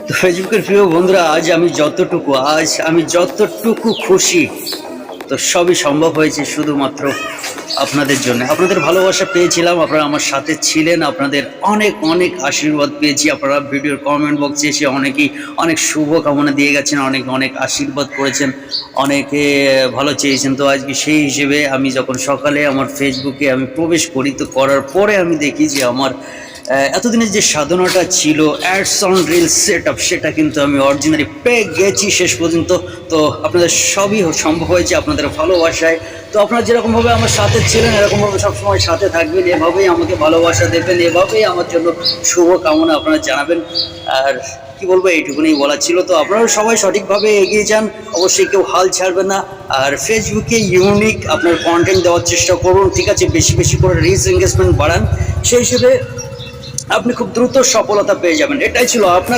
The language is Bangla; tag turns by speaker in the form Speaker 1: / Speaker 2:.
Speaker 1: তো ফেসবুকের প্রিয় বন্ধুরা, আজ আমি যতটুকু খুশি, তো সবই সম্ভব হয়েছে শুধুমাত্র আপনাদের জন্য। আপনাদের ভালোবাসা পেয়েছিলাম, আপনারা আমার সাথে ছিলেন, আপনাদের অনেক অনেক আশীর্বাদ পেয়েছি। আপনারা ভিডিওর কমেন্ট বক্সে এসে অনেকেই অনেক শুভকামনা দিয়ে গেছেন, অনেক অনেক আশীর্বাদ করেছেন, অনেকে ভালো চেয়েছেন। তো আজকে সেই হিসেবে আমি যখন সকালে আমার ফেসবুকে আমি প্রবেশ করি, তো করার পরে আমি দেখি যে আমার এতদিনের যে সাধনাটা ছিল ads on reels set up, সেটা কিন্তু আমি অরিজিনালি পেয়ে গেছি শেষ পর্যন্ত। তো আপনাদের সবই সম্ভব হয়েছে আপনাদের ভালোবাসায়। তো আপনারা যেরকমভাবে আমার সাথে ছিলেন এরকমভাবে সবসময় সাথে থাকবেন, এভাবেই আমাকে ভালোবাসা দেবেন, এভাবেই আমার জন্য শুভ কামনা আপনারা জানাবেন। আর কি বলবো, এইটুকুনি বলা ছিল। তো আপনারা সবাই সঠিকভাবে এগিয়ে যান, অবশ্যই কেউ হাল ছাড়বেন না। আর ফেসবুকে ইউনিক আপনার কন্টেন্ট দেওয়ার চেষ্টা করুন, ঠিক আছে? বেশি বেশি করে রিচ এঙ্গেজমেন্ট বাড়ান, সেই হিসেবে আপনি খুব দ্রুত সফলতা পেয়ে যাবেন। এটাই ছিল আপনার